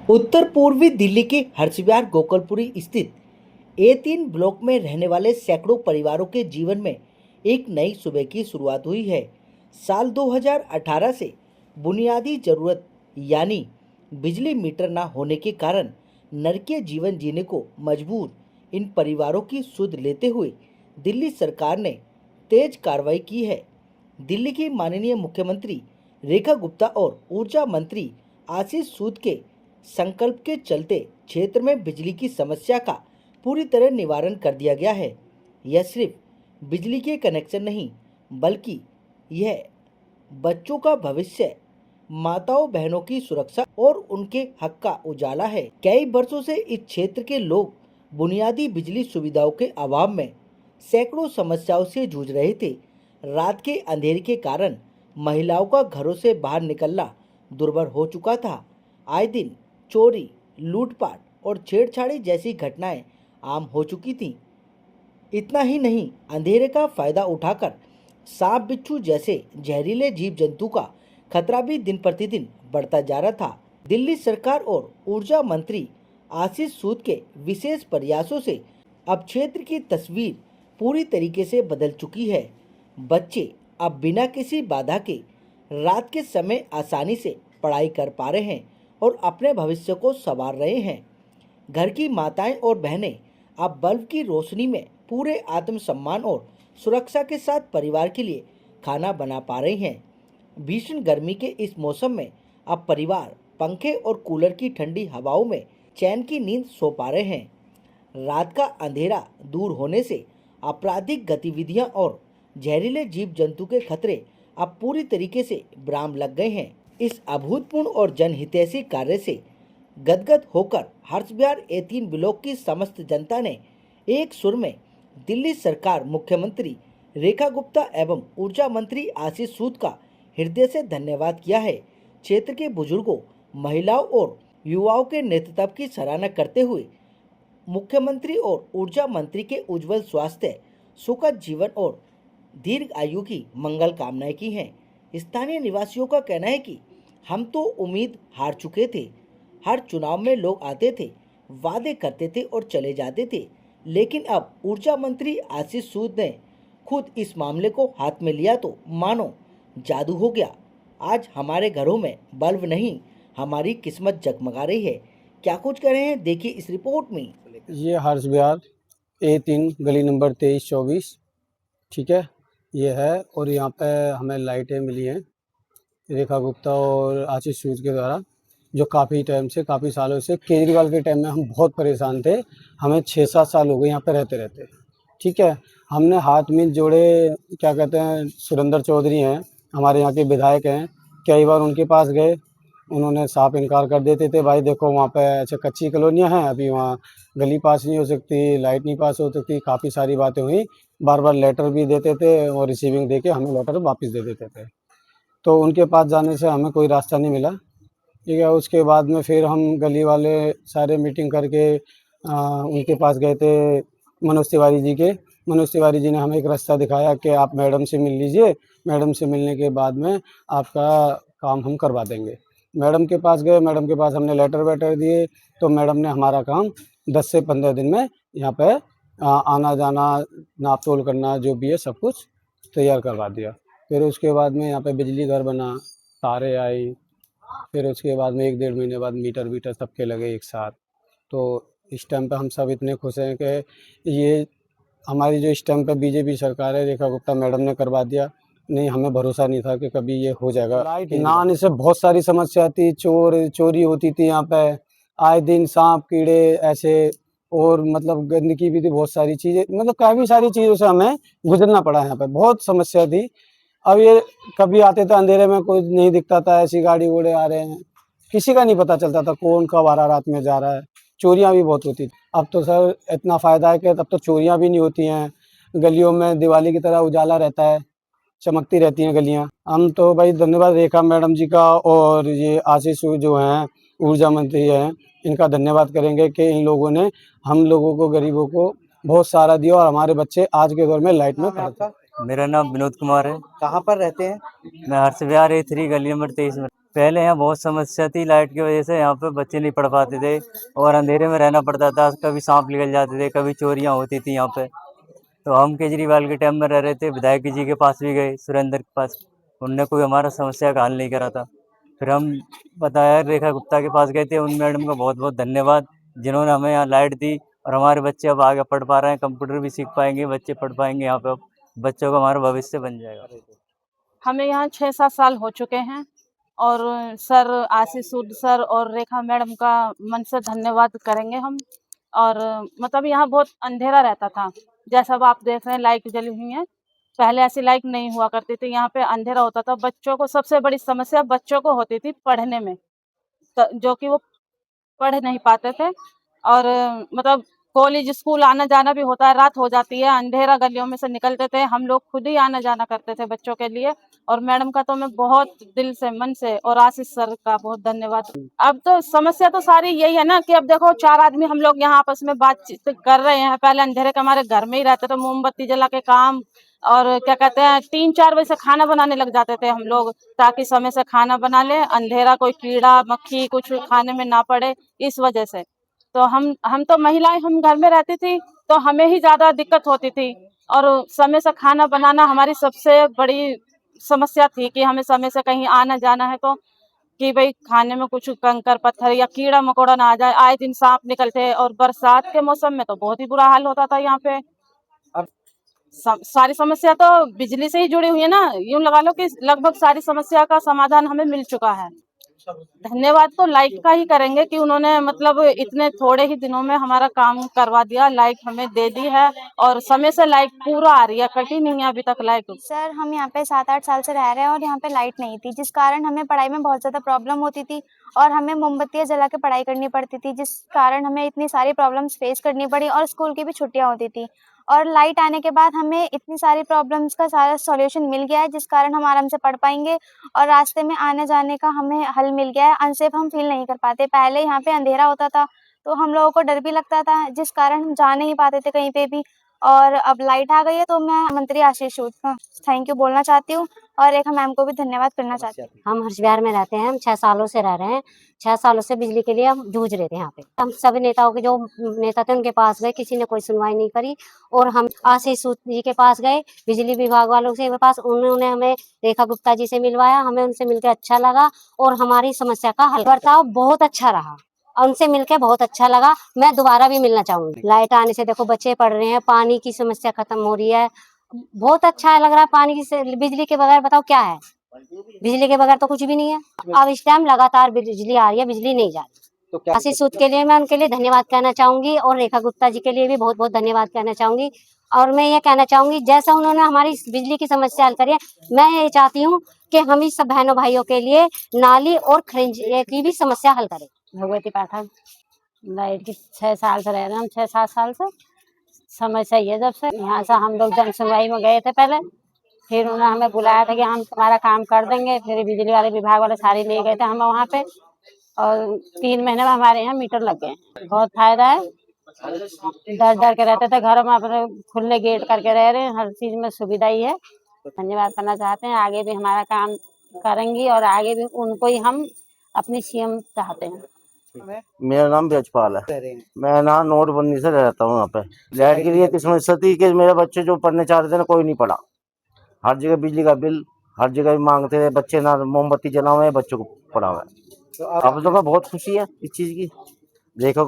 उत्तर पूर्वी दिल्ली के हर्षविहार गोकलपुरी स्थित A3 ब्लॉक में रहने वाले सैकड़ों परिवारों के जीवन में एक नई सुबह की शुरुआत हुई है। साल 2018 से बुनियादी जरूरत यानी बिजली मीटर न होने के कारण नरकीय जीवन जीने को मजबूर इन परिवारों की सुध लेते हुए दिल्ली सरकार ने तेज कार्रवाई की है। दिल्ली की माननीय मुख्यमंत्री रेखा गुप्ता और ऊर्जा मंत्री आशीष सूद के संकल्प के चलते क्षेत्र में बिजली की समस्या का पूरी तरह निवारण कर दिया गया है। यह सिर्फ बिजली के कनेक्शन नहीं बल्कि यह बच्चों का भविष्य, माताओं बहनों की सुरक्षा और उनके हक का उजाला है। कई वर्षों से इस क्षेत्र के लोग बुनियादी बिजली सुविधाओं के अभाव में सैकड़ों समस्याओं से जूझ रहे थे। रात के अंधेरे के कारण महिलाओं का घरों से बाहर निकलना दुर्भर हो चुका था। आए दिन चोरी, लूटपाट और छेड़छाड़ी जैसी घटनाएं आम हो चुकी थीं। इतना ही नहीं, अंधेरे का फायदा उठाकर सांप बिच्छू जैसे जहरीले जीव जंतु का खतरा भी दिन प्रतिदिन बढ़ता जा रहा था। दिल्ली सरकार और ऊर्जा मंत्री आशीष सूद के विशेष प्रयासों से अब क्षेत्र की तस्वीर पूरी तरीके से बदल चुकी है। बच्चे अब बिना किसी बाधा के रात के समय आसानी से पढ़ाई कर पा रहे हैं और अपने भविष्य को संवार रहे हैं। घर की माताएं और बहनें अब बल्ब की रोशनी में पूरे आत्मसम्मान और सुरक्षा के साथ परिवार के लिए खाना बना पा रही हैं। भीषण गर्मी के इस मौसम में अब परिवार पंखे और कूलर की ठंडी हवाओं में चैन की नींद सो पा रहे हैं। रात का अंधेरा दूर होने से आपराधिक गतिविधियां और जहरीले जीव जंतु के खतरे अब पूरी तरीके से विराम लग गए हैं। इस अभूतपूर्व और जनहितैषी कार्य से गदगद होकर हर्षविहार A3 ब्लॉक की समस्त जनता ने एक सुर में दिल्ली सरकार, मुख्यमंत्री रेखा गुप्ता एवं ऊर्जा मंत्री आशीष सूद का हृदय से धन्यवाद किया है। क्षेत्र के बुजुर्गों, महिलाओं और युवाओं के नेतृत्व की सराहना करते हुए मुख्यमंत्री और ऊर्जा मंत्री के उज्जवल स्वास्थ्य, सुखद जीवन और दीर्घ आयु की मंगल कामनाएं की हैं। स्थानीय निवासियों का कहना है कि हम तो उम्मीद हार चुके थे। हर चुनाव में लोग आते थे, वादे करते थे और चले जाते थे, लेकिन अब ऊर्जा मंत्री आशीष सूद ने खुद इस मामले को हाथ में लिया तो मानो जादू हो गया। आज हमारे घरों में बल्ब नहीं, हमारी किस्मत जगमगा रही है। क्या कुछ कह रहे हैं, देखिए इस रिपोर्ट में। ये हर्षविहार A3 गली नंबर 23-24, ठीक है, ये है। और यहाँ पे हमें लाइटें मिली हैं रेखा गुप्ता और आशीष सूद के द्वारा, जो काफ़ी टाइम से, काफ़ी सालों से, केजरीवाल के टाइम में हम बहुत परेशान थे। हमें 6-7 साल हो गए यहाँ पे रहते रहते, ठीक है। हमने हाथ में जोड़े, क्या कहते हैं, सुरेंद्र चौधरी हैं, हमारे यहाँ के विधायक हैं, कई बार उनके पास गए, उन्होंने साफ इनकार कर देते थे। भाई देखो वहाँ पे अच्छा कच्ची कॉलोनियाँ हैं, अभी वहाँ गली पास नहीं हो सकती, लाइट नहीं पास हो सकती, काफ़ी सारी बातें हुई। बार बार लेटर भी देते थे और रिसीविंग देके हमें लेटर वापस दे देते थे। तो उनके पास जाने से हमें कोई रास्ता नहीं मिला, ठीक है। उसके बाद में फिर हम गली वाले सारे मीटिंग करके उनके पास गए थे, मनोज तिवारी जी के। मनोज तिवारी जी ने हमें एक रास्ता दिखाया कि आप मैडम से मिल लीजिए, मैडम से मिलने के बाद में आपका काम हम करवा देंगे। मैडम के पास गए, मैडम के पास हमने लेटर वेटर दिए, तो मैडम ने हमारा काम 10 से 15 दिन में यहाँ पे आना जाना, नाप तोल करना, जो भी है सब कुछ तैयार करवा दिया। फिर उसके बाद में यहाँ पे बिजली घर बना, तारें आई, फिर उसके बाद में 1-1.5 महीने बाद मीटर वीटर सबके लगे एक साथ। तो इस टाइम पे हम सब इतने खुश हैं कि ये हमारी जो इस टाइम पे बीजेपी सरकार है, रेखा गुप्ता मैडम ने करवा दिया। नहीं, हमें भरोसा नहीं था कि कभी ये हो जाएगा। ना आने से बहुत सारी समस्या थी, चोरी होती थी यहाँ पे, आए दिन सांप कीड़े ऐसे, और मतलब गंदगी भी थी, बहुत सारी चीज़ें, मतलब काफ़ी सारी चीज़ों से हमें गुजरना पड़ा। यहाँ पे बहुत समस्या थी। अब ये कभी आते थे अंधेरे में, कोई नहीं दिखता था, ऐसी गाड़ी घोड़े आ रहे हैं, किसी का नहीं पता चलता था कौन कब आ रहा, रात में जा रहा है। चोरियां भी बहुत होती थी। अब तो सर इतना फ़ायदा है कि अब तो चोरियां भी नहीं होती हैं, गलियों में दिवाली की तरह उजाला रहता है, चमकती रहती हैं गलियां। हम तो भाई धन्यवाद रेखा मैडम जी का और ये आशीष जो हैं ऊर्जा मंत्री हैं, इनका धन्यवाद करेंगे कि इन लोगों ने हम लोगों को, गरीबों को बहुत सारा दिया और हमारे बच्चे आज के दौर में लाइट में पढ़ते हैं। मेरा नाम विनोद कुमार है। कहाँ पर रहते हैं? मैं हर्षविहार A3 गली नंबर 23 में। पहले यहाँ बहुत समस्या थी लाइट की वजह से, यहाँ पे बच्चे नहीं पढ़ पाते थे और अंधेरे में रहना पड़ता था। कभी सांप निकल जाते थे, कभी चोरियाँ होती थी यहाँ पे। तो हम केजरीवाल के टाइम में रह रहे थे, विधायक जी के पास भी गए, सुरेंद्र के पास, उनने कोई हमारा समस्या का हल नहीं करा था। फिर हम बताया रेखा गुप्ता के पास गए थे, उन मैडम का बहुत बहुत धन्यवाद जिन्होंने हमें यहाँ लाइट दी और हमारे बच्चे अब आगे पढ़ पा रहे हैं, कंप्यूटर भी सीख पाएंगे, बच्चे पढ़ पाएंगे यहाँ पे, अब बच्चों का हमारा भविष्य बन जाएगा। हमें यहाँ 6-7 साल हो चुके हैं और सर आशीष सूद सर और रेखा मैडम का मन से धन्यवाद करेंगे हम। और मतलब यहाँ बहुत अंधेरा रहता था, जैसा अब आप देख रहे हैं लाइट जली हुई है, पहले ऐसी लाइट नहीं हुआ करती थी, यहाँ पे अंधेरा होता था। बच्चों को सबसे बड़ी समस्या बच्चों को होती थी पढ़ने में, जो कि वो पढ़ नहीं पाते थे। और मतलब कॉलेज स्कूल आना जाना भी होता है, रात हो जाती है, अंधेरा गलियों में से निकलते थे, हम लोग खुद ही आना जाना करते थे बच्चों के लिए। और मैडम का तो मैं बहुत दिल से मन से और आशीष सर का बहुत धन्यवाद। अब तो समस्या तो सारी यही है ना कि अब देखो 4 आदमी हम लोग यहाँ आपस में बातचीत कर रहे हैं, पहले अंधेरे के हमारे घर में ही रहते थे, मोमबत्ती जला के काम और क्या कहते हैं 3-4 बजे से खाना बनाने लग जाते थे हम लोग, ताकि समय से खाना बना ले, अंधेरा कोई कीड़ा मक्खी कुछ खाने में ना पड़े, इस वजह से। तो हम तो महिलाएं हम घर में रहती थी तो हमें ही ज्यादा दिक्कत होती थी और समय से खाना बनाना हमारी सबसे बड़ी समस्या थी कि हमें समय से कहीं आना जाना है तो कि भाई खाने में कुछ कंकर पत्थर या कीड़ा मकोड़ा ना आ जाए, आए दिन सांप निकलते। और बरसात के मौसम में तो बहुत ही बुरा हाल होता था यहाँ पे। सारी समस्या तो बिजली से ही जुड़ी हुई है ना, यूं लगा लो कि लगभग सारी समस्या का समाधान हमें मिल चुका है। धन्यवाद तो लाइट का ही करेंगे कि उन्होंने मतलब इतने थोड़े ही दिनों में हमारा काम करवा दिया, लाइट हमें दे दी है और समय से लाइट पूरा आ रही है, कटी नहीं है अभी तक लाइट। सर हम यहाँ पे 7-8 साल से रह रहे हैं और यहाँ पे लाइट नहीं थी, जिस कारण हमें पढ़ाई में बहुत ज़्यादा प्रॉब्लम होती थी और हमें मोमबत्तियाँ जला के पढ़ाई करनी पड़ती थी, जिस कारण हमें इतनी सारी प्रॉब्लम्स फेस करनी पड़ी और स्कूल की भी छुट्टियाँ होती थी। और लाइट आने के बाद हमें इतनी सारी प्रॉब्लम्स का सारा सॉल्यूशन मिल गया है, जिस कारण हम आराम से पढ़ पाएंगे और रास्ते में आने जाने का हमें हल मिल गया है। अनसेफ हम फील नहीं कर पाते। पहले यहाँ पे अंधेरा होता था तो हम लोगों को डर भी लगता था, जिस कारण हम जा नहीं पाते थे कहीं पे भी। और अब लाइट आ गई है तो मैं मंत्री आशीष सूद का थैंक यू बोलना चाहती हूँ और रेखा मैम को भी धन्यवाद करना चाहती हूँ। हम हरिद्वार में रहते हैं, हम 6 सालों से रह रहे हैं। 6 सालों से बिजली के लिए हम जूझ रहे थे यहाँ पे। हम सभी नेताओं के जो नेता थे उनके पास गए, किसी ने कोई सुनवाई नहीं करी और हम आशीष सूद जी के पास गए, बिजली विभाग वालों के पास, उन्होंने हमें रेखा गुप्ता जी से मिलवाया, हमें उनसे मिलकर अच्छा लगा और हमारी समस्या का हल बर्ताव बहुत अच्छा रहा। उनसे मिलके बहुत अच्छा लगा, मैं दोबारा भी मिलना चाहूंगी। लाइट आने से देखो बच्चे पढ़ रहे हैं, पानी की समस्या खत्म हो रही है, बहुत अच्छा लग रहा है। पानी की बिजली के बगैर बताओ क्या है, बिजली के बगैर तो कुछ भी नहीं है। अब इस टाइम लगातार बिजली आ रही है, बिजली नहीं जा रही। तो आशीष सूद के लिए मैं उनके लिए धन्यवाद कहना चाहूंगी और रेखा गुप्ता जी के लिए भी बहुत बहुत धन्यवाद कहना चाहूंगी। और मैं ये कहना चाहूंगी जैसा उन्होंने हमारी बिजली की समस्या हल करी है, मैं ये चाहती हूँ कि हम इस सब बहनों भाइयों के लिए नाली और खरिंज की भी समस्या हल करें। भगवती पाठक, लाइट की 6 साल से रह रहे हैं हम, 6-7 साल से। समय सही है, जब से यहाँ से हम लोग जन सुनवाई में गए थे पहले, फिर उन्होंने हमें बुलाया था कि हम तुम्हारा काम कर देंगे, फिर बिजली वाले विभाग वाले सारे ले गए थे हमें वहाँ पे और 3 महीने में हमारे यहाँ मीटर लग गए। बहुत फायदा है, डर डर के रहते थे घरों में, अपने खुले गेट करके रह रहे हैं, हर चीज में सुविधा ही है। धन्यवाद करना चाहते हैं, आगे भी हमारा काम करेंगी और आगे भी उनको ही हम अपनी सीएम चाहते हैं। मेरा नाम ब्रजपाल है। मैं ना नोटबंदी से रहता हूँ यहाँ पे। लाइट के लिए इतनी समस्या थी कि मेरे बच्चे जो पढ़ने चाह रहे थे ना, कोई नहीं पढ़ा। हर जगह बिजली का बिल, हर जगह भी मांगते थे बच्चे, ना मोमबत्ती जला हुए बच्चों को पढ़ा हुआ है। अब तो मैं बहुत खुशी है इस चीज़ की, रेखा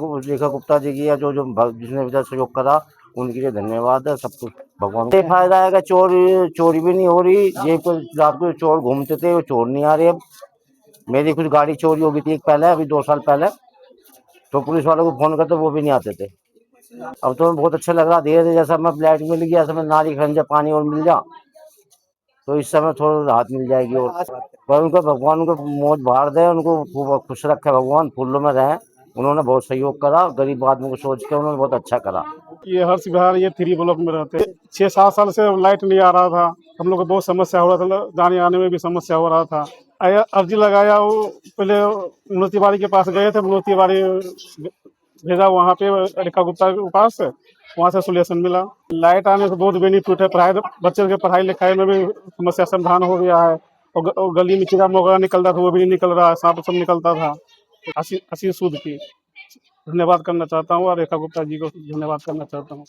गुप्ता जी की, या जो जिसने वजह सहयोग करा उनके लिए धन्यवाद है। सब कुछ भगवान को फायदा है कि चोरी भी नहीं हो रही। ये रात को चोर घूमते थे, वो चोर नहीं आ रहे। अब मेरी कुछ गाड़ी चोरी हो गई थी पहले, अभी 2 साल पहले, तो पुलिस वालों को फोन करते वो भी नहीं आते थे। अब तो बहुत अच्छा लग रहा, धीरे धीरे जैसा मैं लाइट मिल गया, समय नाली खंजा पानी और मिल जा, तो इस समय थोड़ा राहत मिल जाएगी। और पर उनको भगवान उनको मौज बाहर दे, उनको खुश रखे भगवान, फूलों में रहे। उन्होंने बहुत सहयोग करा, गरीब आदमी को सोच के उन्होंने बहुत अच्छा करा। ये हर्ष विहार, ये 3 ब्लॉक में रहते 6-7 साल से लाइट नहीं आ रहा था, हम लोग को बहुत समस्या हो रहा था, जाने आने में भी समस्या हो रहा था। अर्जी लगाया, वो पहले मूर्तिवाड़ी के पास गए थे, मूर्तिवाड़ी भेजा वहाँ पे रेखा गुप्ता के पास, वहाँ से सोल्यूशन मिला। लाइट आने से बहुत बेनिफिट है, बच्चों के पढ़ाई लिखाई में भी समस्या समाधान हो गया है और गली में कीड़ा मकोड़ा निकलता था वो भी नहीं निकल रहा है, सांप सब निकलता था। आशीष सूद की धन्यवाद करना चाहता हूँ और रेखा गुप्ता जी को धन्यवाद करना चाहता हूँ।